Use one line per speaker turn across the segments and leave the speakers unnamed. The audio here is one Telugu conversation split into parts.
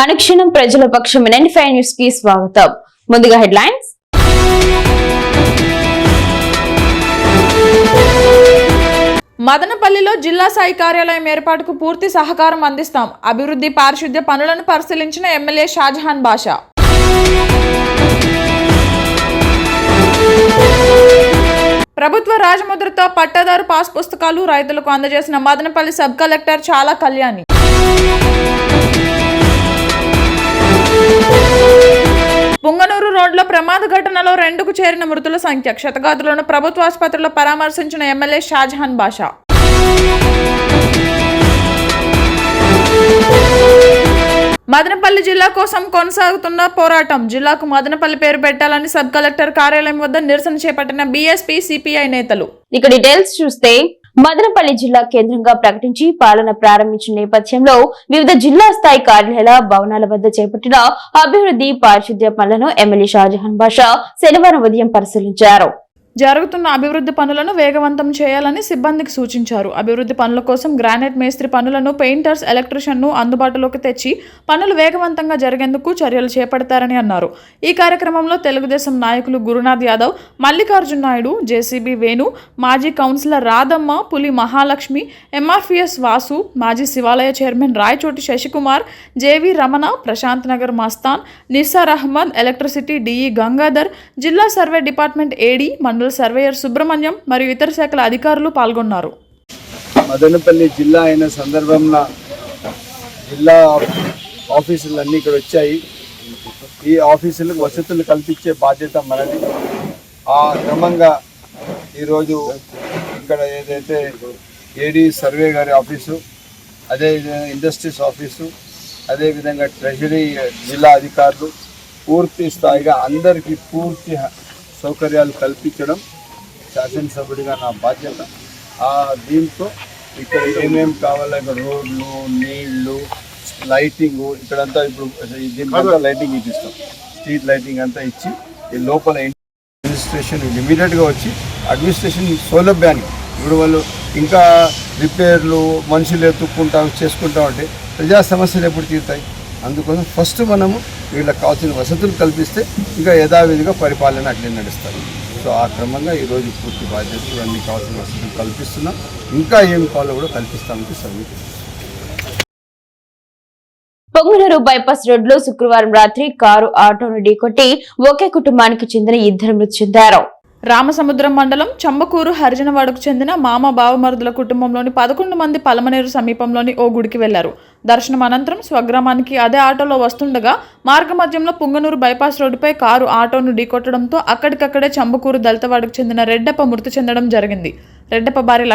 అనుక్షణం ప్రజల పక్షం 95 న్యూస్ కి స్వాగతం. ముందుగా హెడ్లైన్స్.
మదనపల్లిలో జిల్లా స్థాయి కార్యాలయం ఏర్పాటుకు పూర్తి సహకారం అందిస్తాం. అభివృద్ధి పారిశుద్ధ్య పనులను పరిశీలించిన ఎమ్మెల్యే షాజహాన్ బాషా. ప్రభుత్వ రాజముద్రతో పట్టాదారు పాస్ పుస్తకాలు రైతులకు అందజేసిన మదనపల్లి సబ్ కలెక్టర్ చాలా కళ్యాణి. పుంగనూరు రోడ్లో ప్రమాద ఘటనలో 2కు చేరిన మృతుల సంఖ్య. క్షతగాత్రులను ప్రభుత్వ ఆసుపత్రిలో పరామర్శించిన ఎమ్మెల్యే షాజహాన్ బాషా. మదనపల్లి జిల్లా కోసం కొనసాగుతున్న పోరాటం. జిల్లాకు మదనపల్లి పేరు పెట్టాలని సబ్ కలెక్టర్ కార్యాలయం వద్ద నిరసన చేపట్టిన బీఎస్పీ సిపిఐ నేతలు.
ఇక డీటెయిల్స్ చూస్తే, మదనపల్లి జిల్లా కేంద్రంగా ప్రకటించి పాలన ప్రారంభించిన నేపథ్యంలో వివిధ జిల్లా స్థాయి కార్యాలయాల భవనాల వద్ద చేపట్టిన అభివృద్ధి పారిశుద్ధ్య పనులను ఎమ్మెల్యే షాజహాన్ బాషా శనివారం ఉదయం పరిశీలించారు.
జరుగుతున్న అభివృద్ధి పనులను వేగవంతం చేయాలని సిబ్బందికి సూచించారు. అభివృద్ధి పనుల కోసం గ్రానైట్ మేస్త్రి పనులను, పెయింటర్స్, ఎలక్ట్రీషియన్ను అందుబాటులోకి తెచ్చి పనులు వేగవంతంగా జరిగేందుకు చర్యలు చేపడతారని అన్నారు. ఈ కార్యక్రమంలో తెలుగుదేశం నాయకులు గురునాథ్ యాదవ్, మల్లికార్జున నాయుడు, జేసీబీ వేణు, మాజీ కౌన్సిలర్ రాధమ్మ, పులి మహాలక్ష్మి, ఎంఆర్పీఎస్ వాసు, మాజీ Shivalaya chairman Rayachoti Sasikumar, JV Ramana, Prashant Nagar Mastan, Nissar Ahmed, electricity DE Gangadhar, జిల్లా survey department AD, surveyor Subrahmanyam మరియు ఇతర శాఖల అధికారులు పాల్గొన్నారు.
మదనపల్లి జిల్లా అయిన సందర్భంలో జిల్లా ఆఫీసులన్నీ ఇక్కడ వచ్చాయి. ఈ ఆఫీసులకు వసతులు కల్పించే బాధ్యత మనది. ఆ క్రమంగా ఈరోజు ఇక్కడ ఏదైతే ఏడీ సర్వే గారి ఆఫీసు, అదేవిధంగా ఇండస్ట్రీస్ ఆఫీసు, అదేవిధంగా ట్రెజరీ జిల్లా అధికారులు పూర్తి స్థాయిగా అందరికీ పూర్తి సౌకర్యాలు కల్పించడం శాసనసభ్యుడిగా నా బాధ్యత. దీంతో ఇక్కడ ఏమేమి కావాలో ఇక్కడ రోడ్లు, నీళ్లు, లైటింగు, ఇక్కడంతా ఇప్పుడు దీనికంతా లైటింగ్ ఇప్పిస్తాం. స్ట్రీట్ లైటింగ్ అంతా ఇచ్చి ఈ లోపల అడ్మినిస్ట్రేషన్ ఇమీడియట్గా వచ్చి అడ్మినిస్ట్రేషన్ సౌలభ్యాన్ని ఇప్పుడు వాళ్ళు ఇంకా రిపేర్లు మనుషులు ఎత్తుక్కుంటా చేసుకుంటా ఉంటే ప్రజా సమస్యలు ఎప్పుడు తీరుతాయి? అందుకోసం ఫస్ట్ మనము వీళ్ళకి కావాల్సిన వసతులు కల్పిస్తే ఇంకా యథావిధిగా పరిపాలన అట్లే నడుస్తారు. సో ఆ క్రమంగా ఈరోజు పూర్తి బాధ్యత ఇవన్నీ కావాల్సిన వసతులు కల్పిస్తున్నాం. ఇంకా ఏం కావాలో కూడా కల్పిస్తామని సబ్మిట్.
పొంగనూరు బైపాస్ రోడ్లో శుక్రవారం రాత్రి కారు ఆటోను ఢీకొట్టి ఒకే కుటుంబానికి చెందిన 2 మృతి చెందారు.
రామసముద్రం మండలం చంబకూరు హరిజనవాడకు చెందిన మామ బావమరుదుల కుటుంబంలోని 11 మంది పలమనేరు సమీపంలోని ఓ గుడికి వెళ్లారు. దర్శనం అనంతరం స్వగ్రామానికి అదే ఆటోలో వస్తుండగా మార్గమధ్యంలో పుంగనూరు బైపాస్ రోడ్డుపై కారు ఆటోను ఢీకొట్టడంతో అక్కడికక్కడే చంబకూరు దళితవాడకు చెందిన రెడ్డప్ప మృతి చెందడం జరిగింది. రెడ్డప్ప భార్య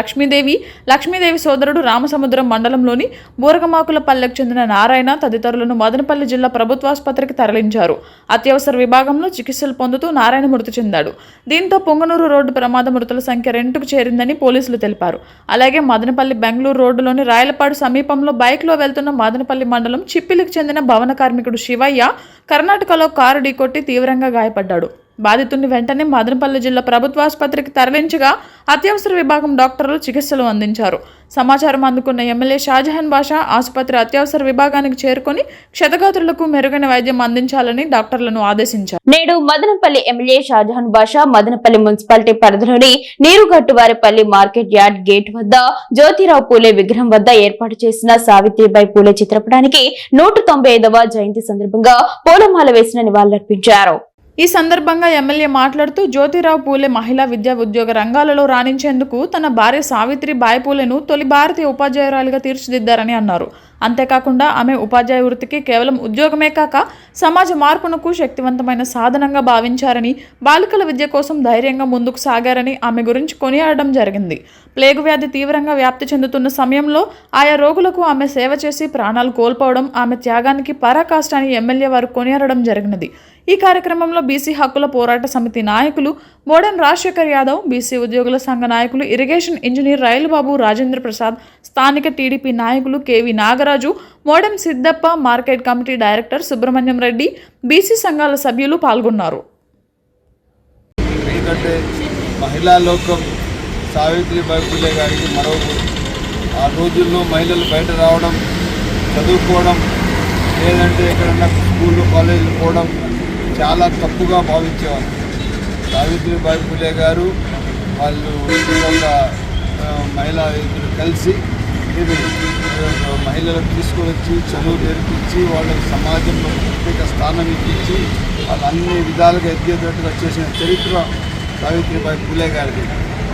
లక్ష్మీదేవి సోదరుడు రామసముద్రం మండలంలోని బూరగమాకుల పల్లెకు చెందిన నారాయణ తదితరులను మదనపల్లి జిల్లా ప్రభుత్వాసుపత్రికి తరలించారు. అత్యవసర విభాగంలో చికిత్సలు పొందుతూ నారాయణ మృతి చెందాడు. దీంతో పొంగనూరు రోడ్డు ప్రమాద మృతుల సంఖ్య 2కు చేరిందని పోలీసులు తెలిపారు. అలాగే మదనపల్లి బెంగళూరు రోడ్డులోని రాయలపాడు సమీపంలో బైక్లో వెళ్తున్న మదనపల్లి మండలం చిప్పిలికి చెందిన భవన కార్మికుడు శివయ్య కర్ణాటకలో కారు ఢీకొట్టి తీవ్రంగా గాయపడ్డాడు. బాధితుడిని వెంటనే మదనపల్లి జిల్లా ప్రభుత్వాసుపత్రికి తరలించగా అత్యవసర విభాగం డాక్టర్లు చికిత్సలు అందించారు. సమాచారం అందుకున్న ఎమ్మెల్యే షాజహాన్ బాషా ఆసుపత్రి అత్యవసర విభాగానికి చేరుకొని క్షతగాత్రులకు మెరుగైన వైద్యం అందించాలని డాక్టర్లను ఆదేశించారు.
నేడు మదనపల్లి ఎమ్మెల్యే షాజహాన్ బాషా మదనపల్లి మున్సిపాలిటీ పరిధిలోని నీరుగట్టువారిపల్లి మార్కెట్ యార్డ్ గేట్ వద్ద జ్యోతిరావు పూలే విగ్రహం వద్ద ఏర్పాటు చేసిన సావిత్రిబాయి పూలే చిత్రపటానికి 195వ జయంతి సందర్భంగా పూలమాల వేసిన నివాళులర్పించారు.
ఈ సందర్భంగా ఎమ్మెల్యే మాట్లాడుతూ జ్యోతిరావు పూలే మహిళా విద్యా ఉద్యోగ రంగాలలో రాణించేందుకు తన భార్య సావిత్రిబాయి పూలేను తొలి భారతీయ ఉపాధ్యాయురాలిగా తీర్చిదిద్దారని అన్నారు. అంతేకాకుండా ఆమె ఉపాధ్యాయ వృత్తికి కేవలం ఉద్యోగమే కాక సమాజ మార్పునకు శక్తివంతమైన సాధనంగా భావించారని, బాలికల విద్య కోసం ధైర్యంగా ముందుకు సాగారని ఆమె గురించి కొనియాడడం జరిగింది. ప్లేగు వ్యాధి తీవ్రంగా వ్యాప్తి చెందుతున్న సమయంలో ఆయా రోగులకు ఆమె సేవ చేసి ప్రాణాలు కోల్పోవడం ఆమె త్యాగానికి పరాకాష్ట అని ఎమ్మెల్యే వారు కొనియాడడం జరిగినది. ఈ కార్యక్రమంలో బీసీ హక్కుల పోరాట సమితి నాయకులు మోడెం రాజశేఖర్ యాదవ్, బీసీ ఉద్యోగుల సంఘ నాయకులు ఇరిగేషన్ ఇంజనీర్ రైలుబాబు, రాజేంద్ర ప్రసాద్, స్థానిక టీడీపీ నాయకులు KV Nagaraju, Modem Siddappa, market committee director Subrahmanyam Reddy, BC సంఘాల సభ్యులు పాల్గొన్నారు.
మహిళా లోకం సావిత్రిబాయి పూలే గారికి మరో ఆ రోజుల్లో మహిళలు బయట రావడం, చదువుకోవడం లేదంటే ఎక్కడన్నా స్కూళ్ళు కాలేజీలు పోవడం చాలా తప్పుగా భావించేవాళ్ళు. సావిత్రిబాయి పూలే గారు వాళ్ళు ఒక మహిళా ఇద్దరు కలిసి ఇది మహిళలకు తీసుకొని వచ్చి చదువు నేర్పించి వాళ్ళకి సమాజంలో ప్రత్యేక స్థానం ఇప్పించి వాళ్ళు అన్ని విధాలుగా ఎదిగేటట్టుగా చేసిన చరిత్ర సావిత్రిబాయి పూలే గారిది.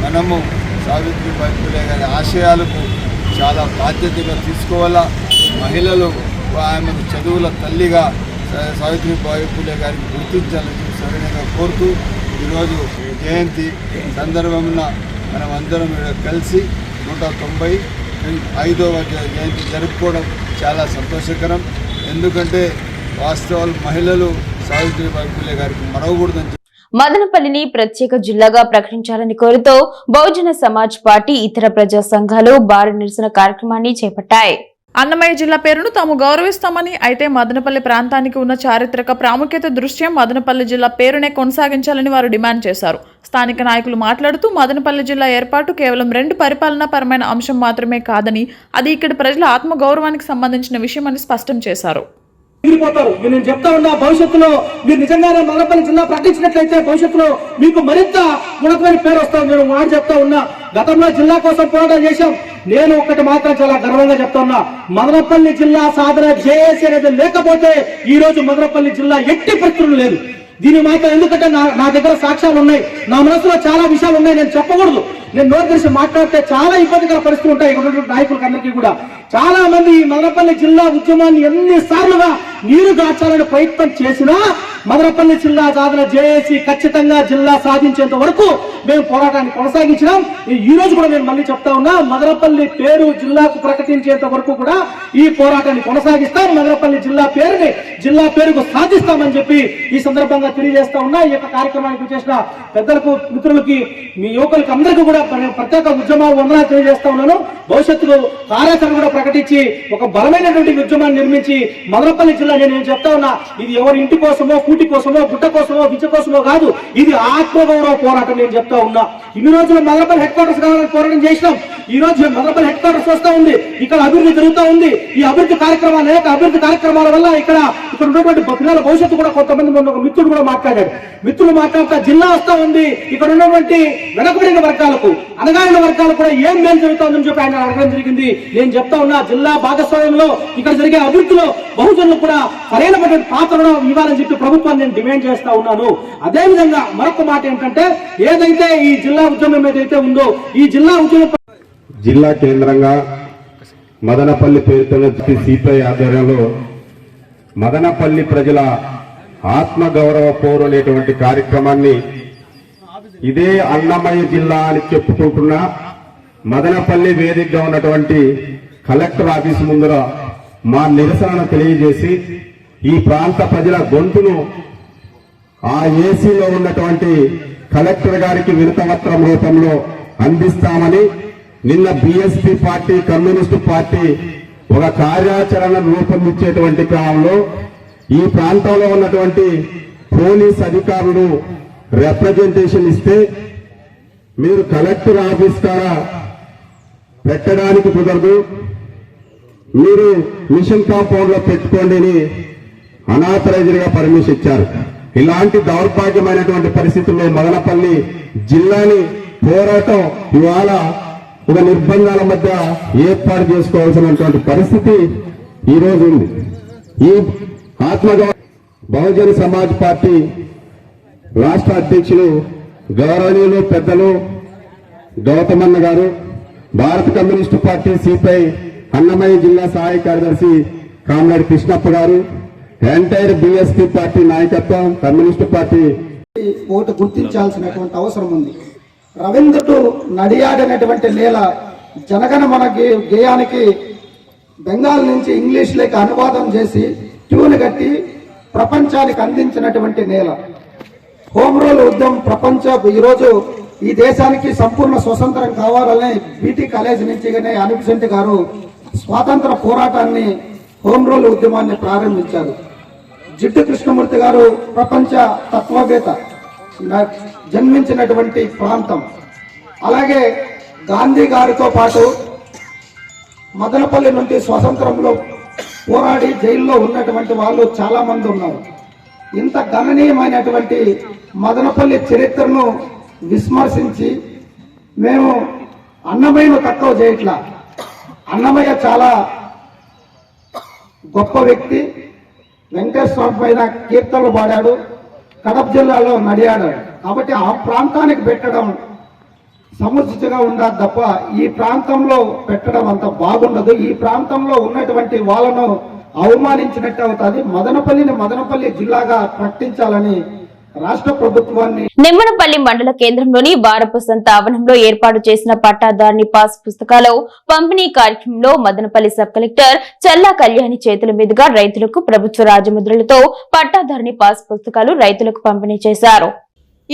మనము సావిత్రిబాయి పూలే గారి ఆశయాలకు చాలా బాధ్యతగా తీసుకోవాలా. మహిళలు ఆమెకు చదువుల తల్లిగా సావిత్రిబాయి పూలే గారికి గుర్తించాలని సరైనగా కోరుతూ ఈరోజు జయంతి సందర్భంలో మనం అందరం కలిసి 195వ జయంతి జరుపుకోవడం చాలా సంతోషకరం. ఎందుకంటే వాస్తవాలు మహిళలు సావిత్రిబాయి పూలే గారికి మరవకూడదని
మదనపల్లిని ప్రత్యేక జిల్లాగా ప్రకటించాలని కోరుతూ బహుజన సమాజ్ పార్టీ ఇతర ప్రజా సంఘాలు భారీ నిరసన కార్యక్రమాన్ని చేపట్టాయి.
అన్నమయ్య జిల్లా పేరును తాము గౌరవిస్తామని, అయితే మదనపల్లి ప్రాంతానికి ఉన్న చారిత్రక ప్రాముఖ్యత దృష్ట్యా మదనపల్లి జిల్లా పేరునే కొనసాగించాలని వారు డిమాండ్ చేశారు. స్థానిక నాయకులు మాట్లాడుతూ మదనపల్లి జిల్లా ఏర్పాటు కేవలం 2 పరిపాలనాపరమైన అంశం మాత్రమే కాదని, అది ఇక్కడి ప్రజల ఆత్మగౌరవానికి సంబంధించిన విషయమని స్పష్టం చేశారు.
నేను చెప్తా ఉన్నా, భవిష్యత్తులో మీరు నిజంగానే మదనపల్లి జిల్లా ప్రకటించినట్లయితే భవిష్యత్తులో మీకు మరింత ఉన్నతమైన పేరు వస్తాం. నేను మాట చెప్తా ఉన్నా, గతంలో జిల్లా కోసం పోరాటం చేశాం. నేను ఒక్కటి మాత్రం చాలా గర్వంగా చెప్తా ఉన్నా, మదనపల్లి జిల్లా సాధన జేఏసీ అనేది లేకపోతే ఈ రోజు మదనపల్లి జిల్లా ఎట్టి పరిస్థితులు లేదు. దీని మాత్రం ఎందుకంటే నా దగ్గర సాక్ష్యాలు ఉన్నాయి, నా మనసులో చాలా విషయాలు ఉన్నాయి. నేను చెప్పకూడదు, నేను నోరు తెరిచి మాట్లాడితే చాలా ఇబ్బందికర పరిస్థితులు ఉంటాయి. ఇక్కడ నాయకులకు అందరికీ కూడా చాలా మంది ఈ మదనపల్లి జిల్లా ఉద్యమాన్ని ఎన్నిసార్లుగా నీరు గార్చాలని ప్రయత్నం చేసినా మదనపల్లి జిల్లా సాధన జేఏసీ ఖచ్చితంగా జిల్లా సాధించేంత వరకు మేము పోరాటాన్ని కొనసాగించినాం. ఈ రోజు కూడా నేను మళ్ళీ చెప్తా ఉన్నా, మదనపల్లి పేరు జిల్లాకు ప్రకటించేంత వరకు కూడా ఈ పోరాటాన్ని కొనసాగిస్తాం. మదనపల్లి జిల్లా పేరుని జిల్లా పేరుకు సాధిస్తామని చెప్పి ఈ సందర్భంగా తెలియజేస్తా ఉన్నా. ఈ యొక్క కార్యక్రమానికి చేసిన పెద్దలకు, మిత్రులకి, మీ యువకులకి అందరికీ కూడా ప్రత్యేక ఉద్యమ వందనాలు తెలియజేస్తా ఉన్నాను. భవిష్యత్తులో కార్యాచరణ కూడా ప్రకటించి ఒక బలమైనటువంటి ఉద్యమాన్ని నిర్మించి మదనపల్లి జిల్లా, నేను చెప్తా ఉన్నా, ఇది ఎవరి ఇంటి కోసమో, కూటి కోసమో, గుట్ట కోసమో, విద్య కోసమో కాదు, ఇది ఆత్మగౌరవ పోరాటం. నేను చెప్తా ఉన్నా, ఇన్ని రోజులు మదనపల్లి హెడ్ క్వార్టర్స్ కావాలని పోరాటం చేసినాం. ఈ రోజు మదనపల్లి హెడ్ క్వార్టర్స్ వస్తా ఉంది, ఇక్కడ అభివృద్ధి జరుగుతూ ఉంది. ఈ అభివృద్ధి కార్యక్రమాలు, అనేక అభివృద్ధి కార్యక్రమాల వల్ల ఇక్కడ ఉన్నటువంటి పిల్లల భవిష్యత్తు కూడా కొంతమంది ఒక మిత్రుడు కూడా మాట్లాడాడు. మిత్రులు మాట్లాడుతా జిల్లా వస్తా ఉంది, ఇక్కడ ఉన్నటువంటి వెనకబడిన వర్గాలకు, అనగారిన వర్గాలకు కూడా ఏం మేలు జరుగుతుందని చెప్పి ఆయన అడగడం జరిగింది. నేను చెప్తా ఉన్నా, జిల్లా భాగస్వామ్యంలో ఇక్కడ జరిగే అభివృద్ధిలో బహుజనులు కూడా సరైనటువంటి పాత్రను ఇవ్వాలని చెప్పి ప్రభుత్వాన్ని నేను డిమాండ్ చేస్తా ఉన్నాను. అదేవిధంగా మరొక మాట ఏంటంటే, ఏదైతే ఈ జిల్లా ఉద్యమం ఏదైతే ఉందో, ఈ జిల్లా ఉద్యమం
జిల్లా కేంద్రంగా మదనపల్లి పేరుతో సిపిఐ ఆధ్వర్యంలో మదనపల్లి ప్రజల ఆత్మగౌరవ పోరు అనేటువంటి కార్యక్రమాన్ని ఇదే అన్నమయ్య జిల్లా అని చెప్పుకుంటున్న మదనపల్లి వేదికగా ఉన్నటువంటి కలెక్టర్ ఆఫీసు ముందర మా నిరసనను తెలియజేసి ఈ ప్రాంత ప్రజల గొంతును ఆ ఏసీలో ఉన్నటువంటి కలెక్టర్ గారికి వినతిపత్రం రూపంలో అందిస్తామని నిన్న బీఎస్పీ పార్టీ, కమ్యూనిస్టు పార్టీ ఒక కార్యాచరణ రూపొందించేటువంటి క్రమంలో ఈ ప్రాంతంలో ఉన్నటువంటి పోలీస్ అధికారులు రిప్రజెంటేషన్ ఇస్తే మీరు కలెక్టర్ ఆఫీస్ కాడ పెట్టడానికి కుదరదు, మీరు మిషన్ కాంపౌండ్ లో పెట్టుకోండి అని అనాథరైజ్డ్ గా పర్మిషన్ ఇచ్చారు. ఇలాంటి దౌర్భాగ్యమైనటువంటి పరిస్థితుల్లో మదనపల్లి జిల్లాని పోరాటం ఇవాళ ఒక నిర్బంధాల మధ్య ఏర్పాటు చేసుకోవాల్సినటువంటి పరిస్థితి ఈ రోజు ఉంది. ఈ బహుజన సమాజ్ పార్టీ రాష్ట్ర అధ్యక్షులు గౌరవనీయులు పెద్దలు గౌతమన్న గారు, భారత కమ్యూనిస్టు పార్టీ సిపిఐ అన్నమయ్య జిల్లా సహాయ కార్యదర్శి కామ్రేడ్ కృష్ణప్ప గారు, ఎంటైర్ బీఎస్పీ పార్టీ నాయకత్వం, కమ్యూనిస్టు పార్టీ
ఒకటి గుర్తించాల్సినటువంటి అవసరం ఉంది. రవీంద్రుడు నడియాడినటువంటి నేల జనగణమన గేయానికి బెంగాల్ నుంచి ఇంగ్లీష్లోకి అనువాదం చేసి ట్యూన్ కట్టి ప్రపంచానికి అందించినటువంటి నేల. హోమ్ రూల్ ఉద్యమం ఈరోజు ఈ దేశానికి సంపూర్ణ స్వతంత్రం కావాలని బీటీ కాలేజ్ నుంచి అనిపిసెంట్ గారు స్వాతంత్ర పోరాటాన్ని, హోమ్ రూల్ ఉద్యమాన్ని ప్రారంభించారు. జిడ్డు కృష్ణమూర్తి గారు ప్రపంచ తత్వవేత్త జన్మించినటువంటి ప్రాంతం. అలాగే గాంధీ గారితో పాటు మదనపల్లి నుండి స్వతంత్రంలో పోరాడి జైల్లో ఉన్నటువంటి వాళ్ళు చాలా మంది ఉన్నారు. ఇంత గణనీయమైనటువంటి మదనపల్లి చరిత్రను విస్మర్శించి మేము అన్నమయ్యను తక్కువ చేయట్లా. అన్నమయ్య చాలా గొప్ప వ్యక్తి. వెంకటేశ్వర పైన కీర్తనలు పాడాడు, కడప జిల్లాలో నడియాడాడు. కాబట్టి ఆ ప్రాంతానికి పెట్టడం సముచితంగా ఉండదు తప్ప ఈ ప్రాంతంలో పెట్టడం అంత బాగుండదు. ఈ ప్రాంతంలో ఉన్నటువంటి వాళ్ళను అవమానించినట్టు అవుతుంది. మదనపల్లి జిల్లాగా ప్రకటించాలని రాష్ట్ర ప్రభుత్వాన్ని
నిమ్మనపల్లి మండల కేంద్రంలోని వారపు సంత ఆవరణంలో ఏర్పాటు చేసిన పట్టాదారుని పాస్ పుస్తకాలు పంపిణీ కార్యక్రమంలో మదనపల్లి సబ్ కలెక్టర్ చల్లా కళ్యాణి చేతుల మీదుగా రైతులకు ప్రభుత్వ రాజముద్రలతో పట్టాదారుని పాస్ పుస్తకాలు రైతులకు పంపిణీ చేశారు.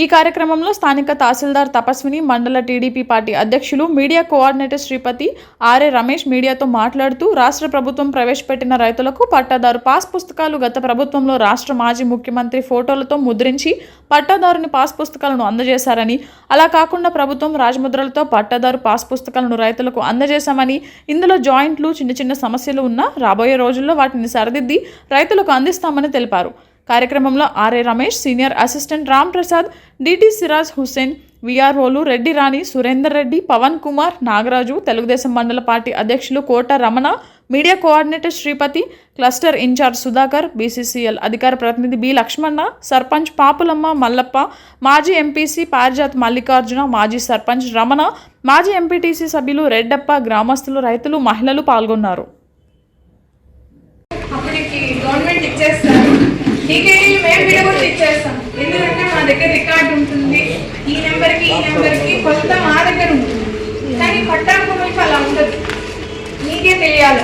ఈ కార్యక్రమంలో స్థానిక తహసీల్దార్ తపస్విని, మండల టీడీపీ పార్టీ అధ్యక్షులు, media coordinator Sripathi RA Ramesh మీడియాతో మాట్లాడుతూ రాష్ట్ర ప్రభుత్వం ప్రవేశపెట్టిన రైతులకు పట్టాదారు పాస్ పుస్తకాలు గత ప్రభుత్వంలో రాష్ట్ర మాజీ ముఖ్యమంత్రి ఫోటోలతో ముద్రించి పట్టాదారుని పాస్ పుస్తకాలను అందజేశారని, అలా కాకుండా ప్రభుత్వం రాజముద్రలతో పట్టాదారు పాస్ పుస్తకాలను రైతులకు అందజేశామని, ఇందులో జాయింట్లు, చిన్న చిన్న సమస్యలు ఉన్నా రాబోయే రోజుల్లో వాటిని సరిదిద్ది రైతులకు అందిస్తామని తెలిపారు. కార్యక్రమంలో RA Ramesh, senior assistant Ram Prasad, DT Siraj Hussain, విఆర్ఓలు రెడ్డి రాణి, సురేందర్ రెడ్డి, పవన్ కుమార్, నాగరాజు, తెలుగుదేశం మండల పార్టీ అధ్యక్షులు Kota Ramana, media coordinator Sripathi, cluster incharge Sudhakar, BCCL అధికార ప్రతినిధి బి లక్ష్మణ, సర్పంచ్ పాపులమ్మ మల్లప్ప, మాజీ ఎంపీసీ పారిజాత్ మల్లికార్జున, మాజీ సర్పంచ్ రమణ, మాజీ ఎంపీటీసీ సభ్యులు రెడ్డప్ప, గ్రామస్తులు, రైతులు, మహిళలు పాల్గొన్నారు.
గవర్నమెంట్ ఇచ్చేస్తారు, టీకేడీలు మేము విడగొట్టి ఇచ్చేస్తాం. ఎందుకంటే మా దగ్గర రికార్డు ఉంటుంది, ఈ నెంబర్కి కొత్త మా దగ్గర ఉంటుంది. కానీ పట్టా భూములకి అలా ఉండదు. మీకే తెలియాలి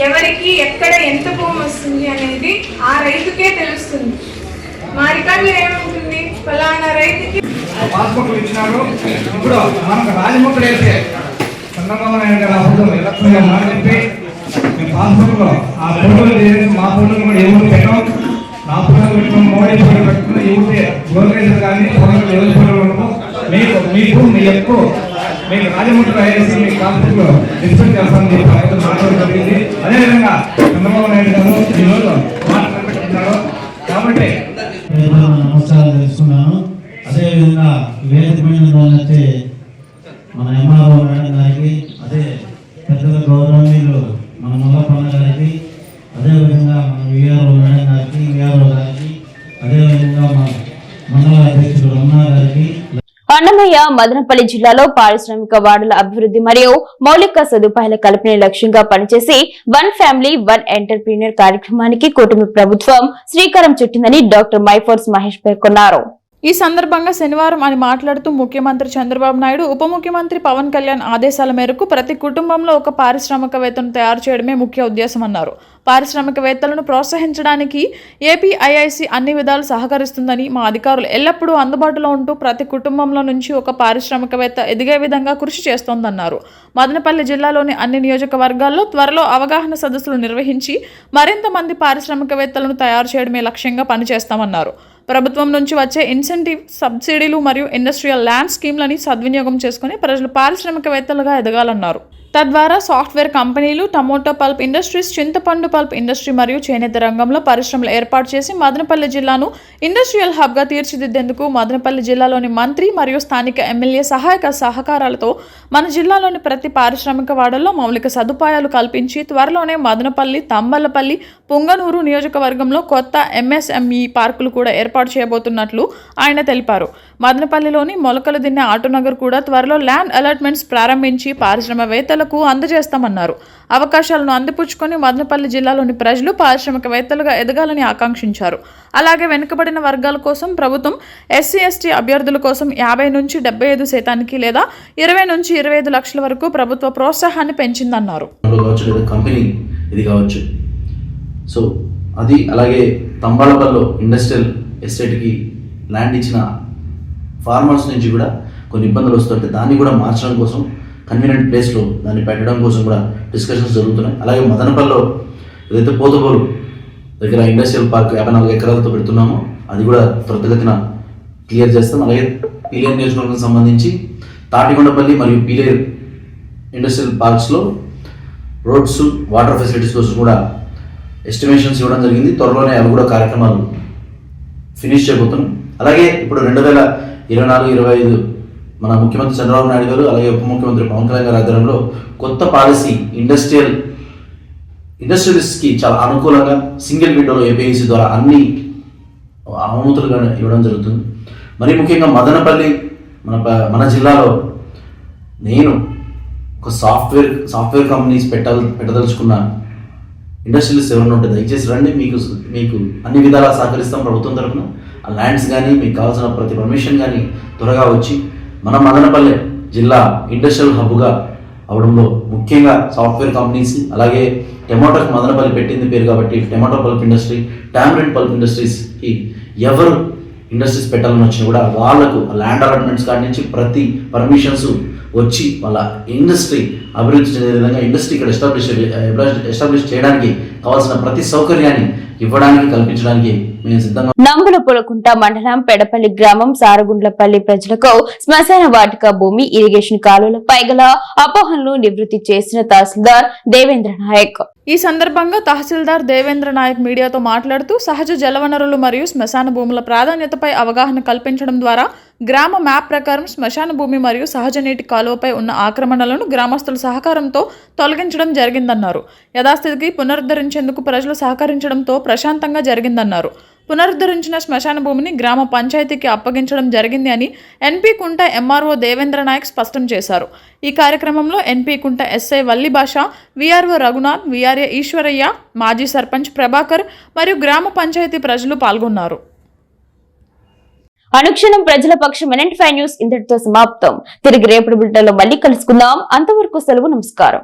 ఎవరికి ఎక్కడ ఎంత భూమి వస్తుంది అనేది ఆ రైతుకే తెలుస్తుంది. మా రికార్డులో ఏముంటుంది, ఫలానా రైతుకి
పాస్బుక్లు ఇచ్చినారు. ఇప్పుడు మనకు రాజముద్ర వేసే చంద్రబాబు నాయుడు గారు అబద్ధం ఎలక్ట్రిక్ మాట చెప్పి పాస్బుక్లో ఆ ఫోటోలు మా ఫోటోలు కూడా ఎవరు పెట్టాం, నా ఫోటోలు పెట్టుకుని మోడీ ఫోటో పెట్టుకుని ఎవరితే గోల్రేజర్ కానీ ఫోటోలు ఎవరి ఫోటోలు ఉండము. మీకు మీ ఎక్కువ మీకు రాజముద్ర వేసి మీ పాస్బుక్లో డిస్పెక్ట్ చేస్తామని చెప్పి రైతులు మాట్లాడడం జరిగింది. అదేవిధంగా చంద్రబాబు నాయుడు గారు ఈరోజు మాట్లాడుతున్నారు. కాబట్టి
నమస్కారాలు తెలుసుకున్నాను. అదేవిధంగా వేదికమైన వచ్చే మన ఎంఆర్ఓ మేడం గారికి, అదే పెద్దల గౌరవనీయులు మన మల్లపన్న గారికి, అదేవిధంగా మన విఆర్ఓ మేడం గారికి, విఆర్ఓ గారికి, అదేవిధంగా మన మండల అధ్యక్షుడు రమణ గారికి.
అన్నమయ్య మదనపల్లి జిల్లాలో పారిశ్రామిక వార్డుల అభివృద్ధి మరియు మౌలిక సదుపాయాల కల్పనే లక్ష్యంగా పనిచేసి వన్ ఫ్యామిలీ వన్ ఎంటర్ప్రీనర్ కార్యక్రమానికి కూటమి ప్రభుత్వం శ్రీకారం చుట్టిందని డాక్టర్ మైఫోర్స్ మహేష్ పేర్కొన్నారు.
ఈ సందర్భంగా శనివారం ఆయన మాట్లాడుతూ ముఖ్యమంత్రి చంద్రబాబు నాయుడు, ఉప ముఖ్యమంత్రి పవన్ కళ్యాణ్ ఆదేశాల మేరకు ప్రతి కుటుంబంలో ఒక పారిశ్రామికవేత్తను తయారు చేయడమే ముఖ్య ఉద్దేశమన్నారు. పారిశ్రామికవేత్తలను ప్రోత్సహించడానికి ఏపీఐఐసి అన్ని విధాలు సహకరిస్తుందని, మా అధికారులు ఎల్లప్పుడూ అందుబాటులో ఉంటూ ప్రతి కుటుంబంలో నుంచి ఒక పారిశ్రామికవేత్త ఎదిగే విధంగా కృషి చేస్తోందన్నారు. మదనపల్లి జిల్లాలోని అన్ని నియోజకవర్గాల్లో త్వరలో అవగాహన సదస్సులు నిర్వహించి మరింత మంది పారిశ్రామికవేత్తలను తయారు చేయడమే లక్ష్యంగా పనిచేస్తామన్నారు. ప్రభుత్వం నుంచి వచ్చే ఇన్సెంటివ్, సబ్సిడీలు మరియు ఇండస్ట్రియల్ ల్యాండ్ స్కీమ్లని సద్వినియోగం చేసుకుని ప్రజలు పారిశ్రామికవేత్తలుగా ఎదగాలన్నారు. తద్వారా సాఫ్ట్వేర్ కంపెనీలు, టమోటో పల్ప్ ఇండస్ట్రీస్, చింతపండు పల్ప్ ఇండస్ట్రీ మరియు చేనేత రంగంలో పరిశ్రమలు ఏర్పాటు చేసి మదనపల్లి జిల్లాను ఇండస్ట్రియల్ హబ్గా తీర్చిదిద్దేందుకు మదనపల్లి జిల్లాలోని మంత్రి మరియు స్థానిక ఎమ్మెల్యే సహాయక సహకారాలతో మన జిల్లాలోని ప్రతి పారిశ్రామిక వాడల్లో మౌలిక సదుపాయాలు కల్పించి త్వరలోనే మదనపల్లి, తంబలపల్లి, పుంగనూరు నియోజకవర్గంలో కొత్త ఎంఎస్ఎంఈ పార్కులు కూడా ఏర్పాటు చేయబోతున్నట్లు ఆయన తెలిపారు. మదనపల్లిలోని మొలకలు దిన్నె ఆటోనగర్ కూడా త్వరలో ల్యాండ్ అలాట్మెంట్స్ ప్రారంభించి పారిశ్రామికవేత్తలకు అందజేస్తామన్నారు. అవకాశాలను అందిపుచ్చుకొని మదనపల్లి జిల్లాలోని ప్రజలు పారిశ్రామికవేత్తలుగా ఎదగాలని ఆకాంక్షించారు. అలాగే వెనుకబడిన వర్గాల కోసం ప్రభుత్వం ఎస్సీ ఎస్టీ అభ్యర్థుల కోసం 50 నుంచి 75% లేదా 20 నుంచి 25 లక్షల వరకు ప్రభుత్వ ప్రోత్సాహాన్ని పెంచిందన్నారు.
కంపెనీ ఇది కావచ్చు. సో అది అలాగే తంబాలపల్లిలో ఇండస్ట్రియల్ ఎస్టేట్కి ల్యాండ్ ఇచ్చిన ఫార్మర్స్ నుంచి కూడా కొన్ని ఇబ్బందులు వస్తుంటే దాన్ని కూడా మార్చడం కోసం కన్వీనియంట్ ప్లేస్లో దాన్ని పెట్టడం కోసం కూడా డిస్కషన్స్ జరుగుతున్నాయి. అలాగే మదనపల్లిలో ఏదైతే పోతపోలు దగ్గర ఇండస్ట్రియల్ పార్క్ 54 ఎకరాలతో పెడుతున్నామో అది కూడా త్వరితగతిన క్లియర్ చేస్తాం. అలాగే పీలేరు నియోజకవర్గం సంబంధించి తాటికొండపల్లి మరియు పీలేరు ఇండస్ట్రియల్ పార్క్స్లో రోడ్స్, వాటర్ ఫెసిలిటీస్ కోసం కూడా ఎస్టిమేషన్స్ ఇవ్వడం జరిగింది. త్వరలోనే అవి కూడా కార్యక్రమాలు ఫినిష్ చేయబోతున్నాం. అలాగే ఇప్పుడు 2024-25 మన ముఖ్యమంత్రి చంద్రబాబు నాయుడు గారు అలాగే ఉప ముఖ్యమంత్రి పవన్ కళ్యాణ్ గారి ఆధ్వర్యంలో కొత్త పాలసీ ఇండస్ట్రియలిస్ట్కి చాలా అనుకూలంగా సింగిల్ విండోలో ఏపీఐసి ద్వారా అన్ని అనుమతులుగా ఇవ్వడం జరుగుతుంది. మరి ముఖ్యంగా మదనపల్లి మన జిల్లాలో నేను ఒక సాఫ్ట్వేర్ కంపెనీస్ పెట్టదలుచుకున్న ఇండస్ట్రియలిస్ట్ ఎవరైనా ఉంటే దయచేసి రండి, మీకు అన్ని విధాలా సహకరిస్తాం ప్రభుత్వం తరఫున. ఆ ల్యాండ్స్ కానీ మీకు కావాల్సిన ప్రతి పర్మిషన్ కానీ త్వరగా వచ్చి మన మదనపల్లి జిల్లా ఇండస్ట్రియల్ హబ్గా అవడంలో ముఖ్యంగా సాఫ్ట్వేర్ కంపెనీస్ అలాగే టొమాటోకి మదనపల్లి పెట్టింది పేరు కాబట్టి tomato pulp industry, tamarind pulp ఇండస్ట్రీస్కి ఎవరు ఇండస్ట్రీస్ పెట్టాలని వచ్చినా కూడా వాళ్ళకు ల్యాండ్ అలాట్మెంట్స్ కాడి నుంచి ప్రతి పర్మిషన్స్ వచ్చి వాళ్ళ ఇండస్ట్రీ అభివృద్ధి చెందే విధంగా ఇండస్ట్రీ ఇక్కడ ఎస్టాబ్లిష్ చేయడానికి కావాల్సిన ప్రతి సౌకర్యాన్ని ఇవ్వడానికి కల్పించడానికి మేము సిద్ధంగా.
నంబులపులకుంట మండలం పెడపల్లి గ్రామం సారగుండ్లపల్లి ప్రజలకు శ్మశాన వాటిక భూమి ఇరిగేషన్ కాలువలపై గల అపోహలను నివృత్తి చేసిన తహసీల్దార్ దేవేంద్ర నాయక్.
ఈ సందర్భంగా తహసీల్దార్ దేవేంద్ర నాయక్ మీడియాతో మాట్లాడుతూ సహజ జలవనరులు మరియు శ్మశాన భూముల ప్రాధాన్యతపై అవగాహన కల్పించడం ద్వారా గ్రామ మ్యాప్ ప్రకారం శ్మశాన భూమి మరియు సహజ నీటి కాలువపై ఉన్న ఆక్రమణలను గ్రామస్తుల సహకారంతో తొలగించడం జరిగిందన్నారు. యథాస్థితికి పునరుద్ధరించేందుకు ప్రజలు సహకరించడంతో ప్రశాంతంగా జరిగిందన్నారు. పునరుద్ధరించిన శ్మశాన భూమిని గ్రామ పంచాయతీకి అప్పగించడం జరిగింది అని ఎన్పీ కుంట ఎంఆర్ఓ దేవేంద్ర నాయక్ స్పష్టం చేశారు. ఈ కార్యక్రమంలో ఎన్పీ కుంట ఎస్ఐ వల్లి భాష, విఆర్ఓ రఘునాథ్, విఆర్ఏ ఈశ్వరయ్య, మాజీ సర్పంచ్ ప్రభాకర్ మరియు గ్రామ పంచాయతీ ప్రజలు పాల్గొన్నారు.
అనుక్షణం ప్రజల పక్షం NN5 న్యూస్ ఇంతటితో సమాప్తం. తిరిగి రేపటి బులెటిన్లో మళ్ళీ కలుసుకుందాం. అంతవరకు సెలవు. నమస్కారం.